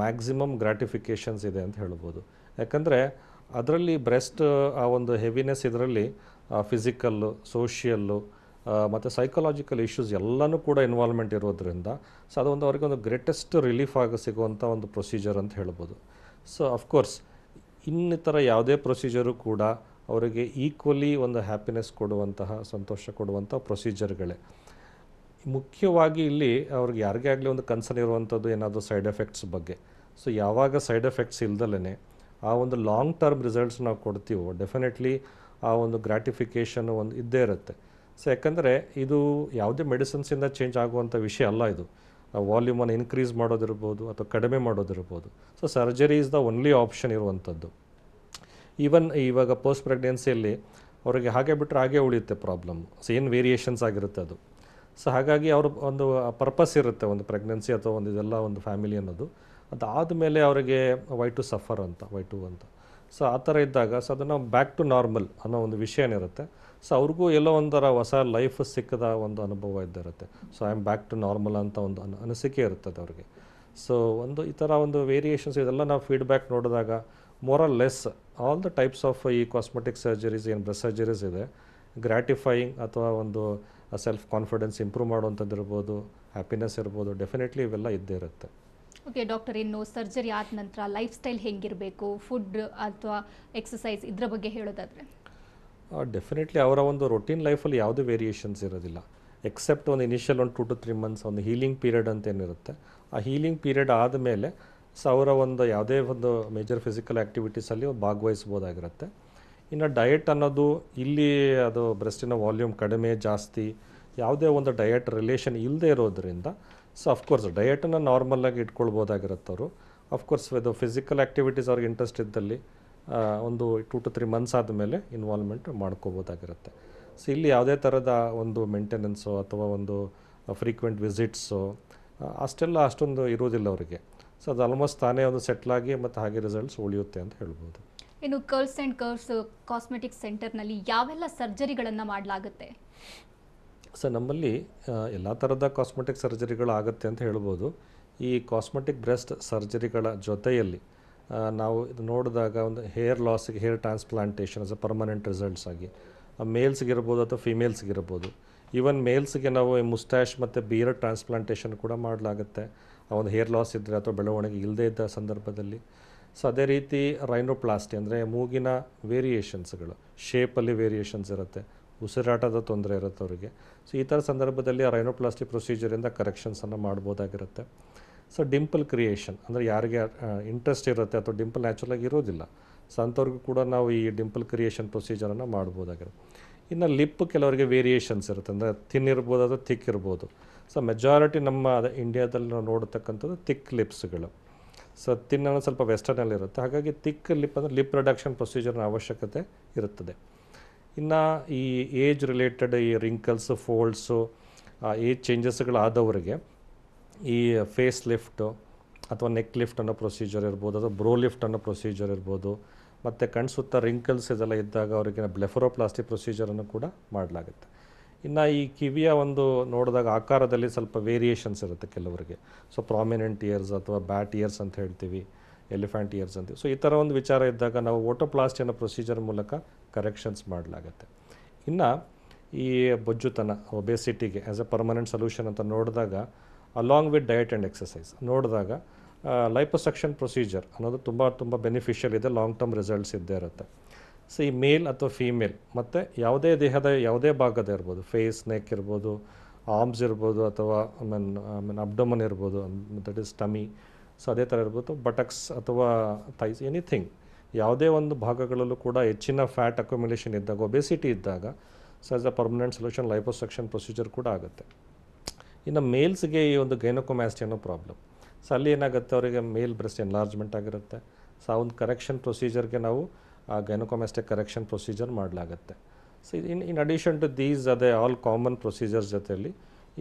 ಮ್ಯಾಕ್ಸಿಮಮ್ ಗ್ರಾಟಿಫಿಕೇಷನ್ಸ್ ಇದೆ ಅಂತ ಹೇಳ್ಬೋದು. ಯಾಕಂದರೆ ಅದರಲ್ಲಿ ಬ್ರೆಸ್ಟ್ ಆ ಒಂದು ಹೆವಿನೆಸ್ ಇದರಲ್ಲಿ ಫಿಸಿಕಲ್ಲು, ಸೋಷಿಯಲ್ಲು ಮತ್ತು ಸೈಕಲಾಜಿಕಲ್ ಇಶ್ಯೂಸ್ ಎಲ್ಲನೂ ಕೂಡ ಇನ್ವಾಲ್ವ್ಮೆಂಟ್ ಇರೋದ್ರಿಂದ ಸೊ ಅದೊಂದು ಅವ್ರಿಗೊಂದು ಗ್ರೇಟೆಸ್ಟ್ ರಿಲೀಫ್ ಆಗಿ ಸಿಗುವಂಥ ಒಂದು ಪ್ರೊಸೀಜರ್ ಅಂತ ಹೇಳ್ಬೋದು. ಸೊ ಅಫ್ಕೋರ್ಸ್ ಇನ್ನಿತರ ಯಾವುದೇ ಪ್ರೊಸೀಜರು ಕೂಡ ಅವರಿಗೆ ಈಕ್ವಲಿ ಒಂದು ಹ್ಯಾಪಿನೆಸ್ ಕೊಡುವಂತಹ, ಸಂತೋಷ ಕೊಡುವಂಥ ಪ್ರೊಸೀಜರ್ಗಳೇ. ಮುಖ್ಯವಾಗಿ ಇಲ್ಲಿ ಅವ್ರಿಗೆ ಯಾರಿಗೇ ಆಗಲಿ ಒಂದು ಕನ್ಸರ್ನ್ ಇರುವಂಥದ್ದು ಏನಾದರೂ ಸೈಡ್ ಎಫೆಕ್ಟ್ಸ್ ಬಗ್ಗೆ. ಸೊ ಯಾವಾಗ ಸೈಡ್ ಎಫೆಕ್ಟ್ಸ್ ಇಲ್ದಲೇ ಆ ಒಂದು ಲಾಂಗ್ ಟರ್ಮ್ ರಿಸಲ್ಟ್ಸ್ ನಾವು ಕೊಡ್ತೀವೋ ಡೆಫಿನೆಟ್ಲಿ ಆ ಒಂದು ಗ್ರಾಟಿಫಿಕೇಷನ್ ಒಂದು ಇದ್ದೇ ಇರುತ್ತೆ. ಸೊ ಯಾಕಂದರೆ ಇದು ಯಾವುದೇ ಮೆಡಿಸಿನ್ಸಿಂದ ಚೇಂಜ್ ಆಗುವಂಥ ವಿಷಯ ಅಲ್ಲ. ಇದು ವಾಲ್ಯೂಮನ್ನು ಇನ್ಕ್ರೀಸ್ ಮಾಡೋದಿರ್ಬೋದು ಅಥವಾ ಕಡಿಮೆ ಮಾಡೋದಿರ್ಬೋದು. So surgery is the only option ಇರುವಂಥದ್ದು. ಈವನ್ ಇವಾಗ ಪೋಸ್ಟ್ ಪ್ರೆಗ್ನೆನ್ಸಿಯಲ್ಲಿ ಅವರಿಗೆ ಹಾಗೆ ಬಿಟ್ಟರೆ ಹಾಗೆ ಉಳಿಯುತ್ತೆ ಪ್ರಾಬ್ಲಮ್. ಸೊ ಏನು ವೇರಿಯೇಷನ್ಸ್ ಆಗಿರುತ್ತೆ ಅದು. ಸೊ ಹಾಗಾಗಿ ಅವ್ರ ಒಂದು ಪರ್ಪಸ್ ಇರುತ್ತೆ ಒಂದು ಪ್ರೆಗ್ನೆನ್ಸಿ ಅಥವಾ ಒಂದು ಇದೆಲ್ಲ ಒಂದು ಫ್ಯಾಮಿಲಿ ಅನ್ನೋದು. ಅದಾದಮೇಲೆ ಅವರಿಗೆ ವೈ ಟು ಸಫರ್ ಅಂತ ವೈ ಟು ಅಂತ. ಸೊ ಆ ಥರ ಇದ್ದಾಗ ಸೊ ಅದನ್ನು ಬ್ಯಾಕ್ ಟು ನಾರ್ಮಲ್ ಅನ್ನೋ ಒಂದು ವಿಷಯನಿರುತ್ತೆ. ಸೊ ಅವ್ರಿಗೂ ಎಲ್ಲೋ ಒಂಥರ ಹೊಸ ಲೈಫ್ ಸಿಕ್ಕದ ಒಂದು ಅನುಭವ ಇದ್ದಿರುತ್ತೆ. So I am back to normal ಅಂತ ಒಂದು ಅನಿಸಿಕೆ ಇರ್ತದೆ ಅವ್ರಿಗೆ. ಸೊ ಒಂದು ಈ ಥರ ಒಂದು ವೇರಿಯೇಷನ್ಸ್ ಇದೆಲ್ಲ ನಾವು ಫೀಡ್ಬ್ಯಾಕ್ ನೋಡಿದಾಗ more or less all the types of ಈ ಕಾಸ್ಮೆಟಿಕ್ ಸರ್ಜರೀಸ್ ಏನು ಬ್ರೆಸ್ಟ್ ಸರ್ಜರೀಸ್ ಇದೆ, ಗ್ರ್ಯಾಟಿಫೈಯಿಂಗ್ ಅಥವಾ ಒಂದು ಸೆಲ್ಫ್ ಕಾನ್ಫಿಡೆನ್ಸ್ ಇಂಪ್ರೂವ್ ಮಾಡುವಂಥದ್ದು ಇರ್ಬೋದು, ಹ್ಯಾಪಿನೆಸ್ ಇರ್ಬೋದು, ಡೆಫಿನೆಟ್ಲಿ ಇವೆಲ್ಲ ಇದ್ದೇ ಇರುತ್ತೆ. ಓಕೆ ಡಾಕ್ಟರ್, ಇನ್ನು ಸರ್ಜರಿ ಆದ ನಂತರ ಲೈಫ್ ಸ್ಟೈಲ್ ಹೆಂಗಿರಬೇಕು, ಫುಡ್ ಅಥವಾ ಎಕ್ಸಸೈಸ್ ಇದ್ರ ಬಗ್ಗೆ ಹೇಳೋದಾದರೆ? ಡೆಫಿನೆಟ್ಲಿ ಅವರ ಒಂದು ರೊಟೀನ್ ಲೈಫಲ್ಲಿ ಯಾವುದೇ ವೇರಿಯೇಷನ್ಸ್ ಇರೋದಿಲ್ಲ ಎಕ್ಸೆಪ್ಟ್ ಒಂದು ಇನಿಷಿಯಲ್ ಒಂದು 2 to 3 ಮಂತ್ಸ್ ಒಂದು ಹೀಲಿಂಗ್ ಪೀರಿಯಡ್ ಅಂತ ಏನಿರುತ್ತೆ. ಆ ಹೀಲಿಂಗ್ ಪೀರಿಯಡ್ ಆದಮೇಲೆ ಸೊ ಅವರ ಒಂದು ಯಾವುದೇ ಒಂದು ಮೇಜರ್ ಫಿಸಿಕಲ್ ಆ್ಯಕ್ಟಿವಿಟೀಸಲ್ಲಿ ಭಾಗವಹಿಸ್ಬೋದಾಗಿರುತ್ತೆ. ಇನ್ನು ಡಯಟ್ ಅನ್ನೋದು ಇಲ್ಲಿ ಅದು ಬ್ರೆಸ್ಟಿನ ವಾಲ್ಯೂಮ್ ಕಡಿಮೆ ಜಾಸ್ತಿ ಯಾವುದೇ ಒಂದು ಡಯಟ್ ರಿಲೇಷನ್ ಇಲ್ಲದೆ ಇರೋದ್ರಿಂದ ಸೊ ಅಫ್ಕೋರ್ಸ್ ಡಯಟನ್ನು ನಾರ್ಮಲಾಗಿ ಇಟ್ಕೊಳ್ಬೋದಾಗಿರುತ್ತೆ ಅವರು. ಅಫ್ಕೋರ್ಸ್ ಇದು ಫಿಸಿಕಲ್ ಆ್ಯಕ್ಟಿವಿಟೀಸ್ ಅವ್ರಿಗೆ ಇಂಟ್ರೆಸ್ಟ್ ಇದ್ದಲ್ಲಿ ಒಂದು 2 to 3 ಮಂತ್ಸ್ ಆದಮೇಲೆ ಇನ್ವಾಲ್ವ್ಮೆಂಟ್ ಮಾಡ್ಕೋಬೋದಾಗಿರುತ್ತೆ. ಸೊ ಇಲ್ಲಿ ಯಾವುದೇ ಥರದ ಒಂದು ಮೇಂಟೆನೆನ್ಸು ಅಥವಾ ಒಂದು ಫ್ರೀಕ್ವೆಂಟ್ ವಿಸಿಟ್ಸು ಅಷ್ಟೊಂದು ಇರೋದಿಲ್ಲ ಅವರಿಗೆ. ಸೊ ಅದು ಆಲ್ಮೋಸ್ಟ್ ತಾನೇ ಒಂದು ಸೆಟ್ಲಾಗಿ ಮತ್ತು ಹಾಗೆ ರಿಸಲ್ಟ್ಸ್ ಉಳಿಯುತ್ತೆ ಅಂತ ಹೇಳ್ಬೋದು. ಇನ್ನು ಕರ್ಲ್ಸ್ ಆ್ಯಂಡ್ ಕರ್ವ್ಸ್ ಕಾಸ್ಮೆಟಿಕ್ ಸೆಂಟರ್ನಲ್ಲಿ ಯಾವೆಲ್ಲ ಸರ್ಜರಿಗಳನ್ನು ಮಾಡಲಾಗುತ್ತೆ? ಸೊ ನಮ್ಮಲ್ಲಿ ಎಲ್ಲ ಥರದ ಕಾಸ್ಮೆಟಿಕ್ ಸರ್ಜರಿಗಳು ಆಗುತ್ತೆ ಅಂತ ಹೇಳ್ಬೋದು. ಈ ಕಾಸ್ಮೆಟಿಕ್ ಬ್ರೆಸ್ಟ್ ಸರ್ಜರಿಗಳ ಜೊತೆಯಲ್ಲಿ ನಾವು ಇದು ನೋಡಿದಾಗ ಒಂದು ಹೇರ್ ಲಾಸಿಗೆ hair transplantation as a permanent results ಆಗಿ ಮೇಲ್ಸ್ಗಿರ್ಬೋದು ಅಥವಾ ಫಿಮೇಲ್ಸ್ಗಿರ್ಬೋದು. ಈವನ್ ಮೇಲ್ಸ್ಗೆ ನಾವು ಮುಸ್ಟ್ಯಾಶ್ ಮತ್ತು ಬಿಯರ್ಡ್ ಟ್ರಾನ್ಸ್ಪ್ಲಾಂಟೇಷನ್ ಕೂಡ ಮಾಡಲಾಗುತ್ತೆ ಆ ಒಂದು ಹೇರ್ ಲಾಸ್ ಇದ್ದರೆ ಅಥವಾ ಬೆಳವಣಿಗೆ ಇಲ್ಲದೇ ಇದ್ದ ಸಂದರ್ಭದಲ್ಲಿ. ಸೊ ಅದೇ ರೀತಿ ರೈನೋಪ್ಲಾಸ್ಟಿ ಅಂದರೆ ಮೂಗಿನ ವೇರಿಯೇಷನ್ಸ್ಗಳು ಶೇಪಲ್ಲಿ ವೇರಿಯೇಷನ್ಸ್ ಇರುತ್ತೆ, ಉಸಿರಾಟದ ತೊಂದರೆ ಇರುತ್ತೆ ಅವರಿಗೆ. ಸೊ ಈ ಥರ ಸಂದರ್ಭದಲ್ಲಿ ಆ ರೈನೋಪ್ಲಾಸ್ಟಿ ಪ್ರೊಸೀಜರಿಂದ ಕರೆಕ್ಷನ್ಸನ್ನು ಮಾಡ್ಬೋದಾಗಿರುತ್ತೆ. ಸೊ ಡಿಂಪಲ್ ಕ್ರಿಯೇಷನ್ ಅಂದರೆ ಯಾರಿಗೆ ಇಂಟ್ರೆಸ್ಟ್ ಇರುತ್ತೆ ಅಥವಾ ಡಿಂಪಲ್ ನ್ಯಾಚುರಲಾಗಿ ಇರೋದಿಲ್ಲ ಸೊ ಅಂಥವ್ರಿಗೂ ಕೂಡ ನಾವು ಈ ಡಿಂಪಲ್ ಕ್ರಿಯೇಷನ್ ಪ್ರೊಸೀಜರನ್ನು ಮಾಡ್ಬೋದಾಗಿರುತ್ತೆ. ಇನ್ನು ಲಿಪ್ ಕೆಲವರಿಗೆ ವೇರಿಯೇಷನ್ಸ್ ಇರುತ್ತೆ, ಅಂದರೆ ಥಿನ್ ಇರ್ಬೋದು ಅಥವಾ ಥಿಕ್ ಇರ್ಬೋದು. ಸೊ ಮೆಜಾರಿಟಿ ನಮ್ಮ ಇಂಡಿಯಾದಲ್ಲಿ ನಾವು ನೋಡ್ತಕ್ಕಂಥದ್ದು ಥಿಕ್ ಲಿಪ್ಸ್ಗಳು. ಸೊ ಥಿನ್ ಅನ್ನೋದು ಸ್ವಲ್ಪ ವೆಸ್ಟರ್ನಲ್ಲಿರುತ್ತೆ, ಹಾಗಾಗಿ ಥಿಕ್ ಲಿಪ್ ಅಂದರೆ ಲಿಪ್ ರಿಡಕ್ಷನ್ ಪ್ರೊಸೀಜರ್ನ ಅವಶ್ಯಕತೆ ಇರುತ್ತದೆ. ಇನ್ನು ಈ ಏಜ್ ರಿಲೇಟೆಡ್ ಈ ರಿಂಕಲ್ಸು ಫೋಲ್ಡ್ಸು ಏಜ್ ಚೇಂಜಸ್ಗಳಾದವರಿಗೆ ಈ ಫೇಸ್ ಲಿಫ್ಟು ಅಥವಾ ನೆಕ್ ಲಿಫ್ಟ್ ಅನ್ನೋ ಪ್ರೊಸೀಜರ್ ಇರ್ಬೋದು, ಅಥವಾ ಬ್ರೋ ಲಿಫ್ಟ್ ಅನ್ನೋ ಪ್ರೊಸೀಜರ್ ಇರ್ಬೋದು. ಮತ್ತು ಕಣ್ಸುತ್ತ ರಿಂಕಲ್ಸ್ ಇದೆಲ್ಲ ಇದ್ದಾಗ ಅವರಿಗೆ ಬ್ಲೆಫರೋಪ್ಲಾಸ್ಟಿ ಪ್ರೊಸೀಜರನ್ನು ಕೂಡ ಮಾಡಲಾಗುತ್ತೆ. ಇನ್ನು ಈ ಕಿವಿಯ ಒಂದು ನೋಡಿದಾಗ ಆಕಾರದಲ್ಲಿ ಸ್ವಲ್ಪ ವೇರಿಯೇಷನ್ಸ್ ಇರುತ್ತೆ ಕೆಲವರಿಗೆ. ಸೊ ಪ್ರಾಮಿನೆಂಟ್ ಇಯರ್ಸ್ ಅಥವಾ ಬ್ಯಾಟ್ ಇಯರ್ಸ್ ಅಂತ ಹೇಳ್ತೀವಿ, ಎಲಿಫೆಂಟ್ ಇಯರ್ಸ್ ಅಂತೀವಿ. ಸೊ ಈ ಥರ ಒಂದು ವಿಚಾರ ಇದ್ದಾಗ ನಾವು ಓಟೋಪ್ಲಾಸ್ಟಿ ಅನ್ನೋ ಪ್ರೊಸೀಜರ್ ಮೂಲಕ ಕರೆಕ್ಷನ್ಸ್ ಮಾಡಲಾಗುತ್ತೆ. ಇನ್ನು ಈ ಬೊಜ್ಜುತನ ಒಬೆಸಿಟಿಗೆ ಆ್ಯಸ್ ಎ ಪರ್ಮನೆಂಟ್ ಸೊಲ್ಯೂಷನ್ ಅಂತ ನೋಡಿದಾಗ along with diet and exercise ನೋಡಿದಾಗ ಲೈಪೋಸಕ್ಷನ್ ಪ್ರೊಸೀಜರ್ ಅನ್ನೋದು ತುಂಬ ಬೆನಿಫಿಷಿಯಲ್ ಇದೆ, ಲಾಂಗ್ ಟರ್ಮ್ ರಿಸಲ್ಟ್ಸ್ ಇದ್ದೇ ಇರುತ್ತೆ. ಸೊ ಈ ಮೇಲ್ ಅಥವಾ ಫೀಮೇಲ್ ಮತ್ತು ಯಾವುದೇ ದೇಹದ ಯಾವುದೇ ಭಾಗದ ಇರ್ಬೋದು, ಫೇಸ್ ನೆಕ್ ಇರ್ಬೋದು, ಆರ್ಮ್ಸ್ ಇರ್ಬೋದು, ಅಥವಾ ಅಬ್ಡಮನ್ ಇರ್ಬೋದು, ದಟ್ ಈಸ್ ಟಮಿ. ಸೊ ಅದೇ ಥರ ಇರ್ಬೋದು ಬಟಕ್ಸ್ ಅಥವಾ ಥೈಸ್, ಎನಿಥಿಂಗ್ ಯಾವುದೇ ಒಂದು ಭಾಗಗಳಲ್ಲೂ ಕೂಡ ಹೆಚ್ಚಿನ ಫ್ಯಾಟ್ ಅಕ್ಯುಮುಲೇಷನ್ ಇದ್ದಾಗ ಒಬೆಸಿಟಿ ಇದ್ದಾಗ so as a permanent solution liposuction procedure ಕೂಡ ಆಗುತ್ತೆ. ಇನ್ನು ಮೇಲ್ಸ್ಗೆ ಈ ಒಂದು ಗೈನಕೋಮ್ಯಾಸ್ಟಿ ಅನ್ನೋ ಪ್ರಾಬ್ಲಮ್. ಸೊ ಅಲ್ಲಿ ಏನಾಗುತ್ತೆ ಅವರಿಗೆ ಮೇಲ್ ಬ್ರೆಸ್ಟ್ ಎನ್ಲಾರ್ಜ್ಮೆಂಟ್ ಆಗಿರುತ್ತೆ. ಸೊ ಆ ಒಂದು ಕರೆಕ್ಷನ್ ಪ್ರೊಸೀಜರ್ಗೆ ನಾವು ಆ ಗೈನಕೋಮ್ಯಾಸ್ಟಿಕ್ ಕರೆಕ್ಷನ್ ಪ್ರೊಸೀಜರ್ ಮಾಡಲಾಗುತ್ತೆ. So in addition to these ಅದೇ ಆಲ್ ಕಾಮನ್ ಪ್ರೊಸೀಜರ್ಸ್ ಜೊತೆಯಲ್ಲಿ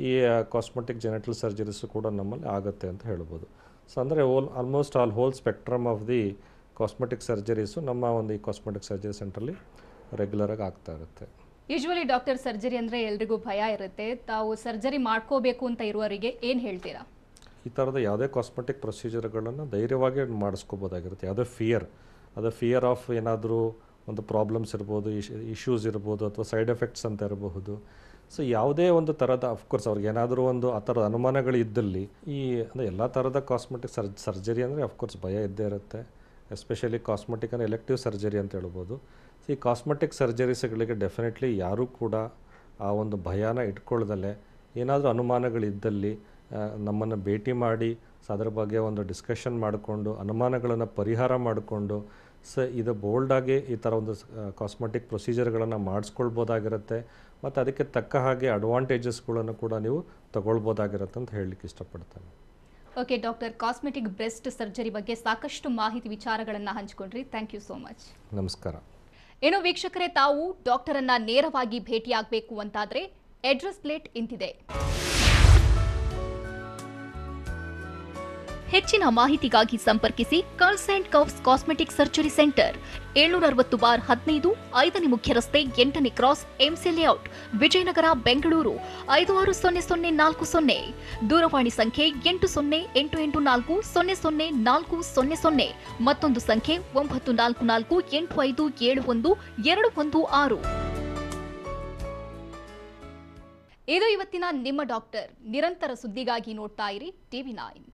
ಈ ಕಾಸ್ಮೆಟಿಕ್ ಜೆನೆಟಲ್ ಸರ್ಜರೀಸು ಕೂಡ ನಮ್ಮಲ್ಲಿ ಆಗುತ್ತೆ ಅಂತ ಹೇಳ್ಬೋದು. ಸೊ ಅಂದರೆ almost whole spectrum of the cosmetic surgeries ನಮ್ಮ ಒಂದು ಈ ಕಾಸ್ಮೆಟಿಕ್ ಸರ್ಜರಿ ಸೆಂಟ್ರಲ್ಲಿ ರೆಗ್ಯುಲರಾಗಿ ಆಗ್ತಾ ಇರುತ್ತೆ. ಯೂಶ್ವಲಿ ಡಾಕ್ಟರ್ ಸರ್ಜರಿ ಅಂದರೆ ಎಲ್ರಿಗೂ ಭಯ ಇರುತ್ತೆ, ತಾವು ಸರ್ಜರಿ ಮಾಡ್ಕೋಬೇಕು ಅಂತ ಇರುವವರಿಗೆ ಏನು ಹೇಳ್ತೀರಾ? ಈ ಥರದ ಯಾವುದೇ ಕಾಸ್ಮೆಟಿಕ್ ಪ್ರೊಸೀಜರ್ಗಳನ್ನು ಧೈರ್ಯವಾಗಿ ಮಾಡಿಸ್ಕೋಬೋದಾಗಿರುತ್ತೆ. ಯಾವುದೇ ಫಿಯರ್ ಆಫ್ ಏನಾದರೂ ಒಂದು ಪ್ರಾಬ್ಲಮ್ಸ್ ಇರ್ಬೋದು, ಇಶ್ಯೂಸ್ ಇರ್ಬೋದು, ಅಥವಾ ಸೈಡ್ ಎಫೆಕ್ಟ್ಸ್ ಅಂತ ಇರಬಹುದು. ಸೊ ಯಾವುದೇ ಒಂದು ಥರದ ಅಫ್ಕೋರ್ಸ್ ಅವ್ರಿಗೆ ಏನಾದರೂ ಒಂದು ಆ ಥರದ ಅನುಮಾನಗಳು ಇದ್ದಲ್ಲಿ ಈ ಅಂದರೆ ಎಲ್ಲ ಥರದ ಕಾಸ್ಮೆಟಿಕ್ ಸರ್ಜರಿ ಅಂದರೆ ಅಫ್ಕೋರ್ಸ್ ಭಯ ಇದ್ದೇ ಇರುತ್ತೆ. ಎಸ್ಪೆಷಲಿ ಕಾಸ್ಮೆಟಿಕ್ ಅಂದರೆ ಎಲೆಕ್ಟಿವ್ ಸರ್ಜರಿ ಅಂತ ಹೇಳ್ಬೋದು. ಸೊ ಈ ಕಾಸ್ಮೆಟಿಕ್ ಸರ್ಜರೀಸ್ಗಳಿಗೆ ಡೆಫಿನೆಟ್ಲಿ ಯಾರೂ ಕೂಡ ಆ ಒಂದು ಭಯನ ಇಟ್ಕೊಳ್ದಲ್ಲೇ ಏನಾದರೂ ಅನುಮಾನಗಳಿದ್ದಲ್ಲಿ ನಮ್ಮನ್ನು ಭೇಟಿ ಮಾಡಿ ಸೊ ಅದರ ಬಗ್ಗೆ ಒಂದು ಡಿಸ್ಕಷನ್ ಮಾಡಿಕೊಂಡು ಅನುಮಾನಗಳನ್ನು ಪರಿಹಾರ ಮಾಡಿಕೊಂಡು ಸೊ ಇದು ಬೋಲ್ಡಾಗಿ ಈ ಥರ ಒಂದು ಕಾಸ್ಮೆಟಿಕ್ ಪ್ರೊಸೀಜರ್ಗಳನ್ನು ಮಾಡಿಸ್ಕೊಳ್ಬೋದಾಗಿರುತ್ತೆ. ಮತ್ತು ಅದಕ್ಕೆ ತಕ್ಕ ಹಾಗೆ ಅಡ್ವಾಂಟೇಜಸ್ಗಳನ್ನು ಕೂಡ ನೀವು ತಗೊಳ್ಬೋದಾಗಿರುತ್ತೆ ಅಂತ ಹೇಳಲಿಕ್ಕೆ ಇಷ್ಟಪಡ್ತೇನೆ. Okay doctor, cosmetic breast surgery ಬಗ್ಗೆ ಸಾಕಷ್ಟು ಮಾಹಿತಿ ವಿಚಾರಗಳನ್ನು ಹಂಚಿಕೊಂಡ್ರಿ. Thank you so much. ನಮಸ್ಕಾರ. ಏನು ವೀಕ್ಷಕರೇ, ತಾವು ಡಾಕ್ಟರನ್ನ ನೇರವಾಗಿ ಭೇಟಿಯಾಗಬೇಕು ಅಂತಾದರೆ ಅಡ್ರೆಸ್ ಪ್ಲೇಟ್ ಇಂತಿದೆ. ಹೆಚ್ಚಿನ ಮಾಹಿತಿಗಾಗಿ ಸಂಪರ್ಕಿಸಿ Curls and Curves cosmetic surgery centre 760 bar 15 5ನೇ ಮುಖ್ಯ ರಸ್ತೆ 8ನೇ cross MC layout Vijayanagara Bengaluru 560040. ದೂರವಾಣಿ ಸಂಖ್ಯೆ 8088400400 ಮತ್ತೊಂದು ಸಂಖ್ಯೆ 9448571216. ಇದು ಇವತ್ತಿನ ನಿಮ್ಮ ಡಾಕ್ಟರ್. ನಿರಂತರ ಸುದ್ದಿಗಾಗಿ ನೋಡ್ತಾ ಇರಿ TV9.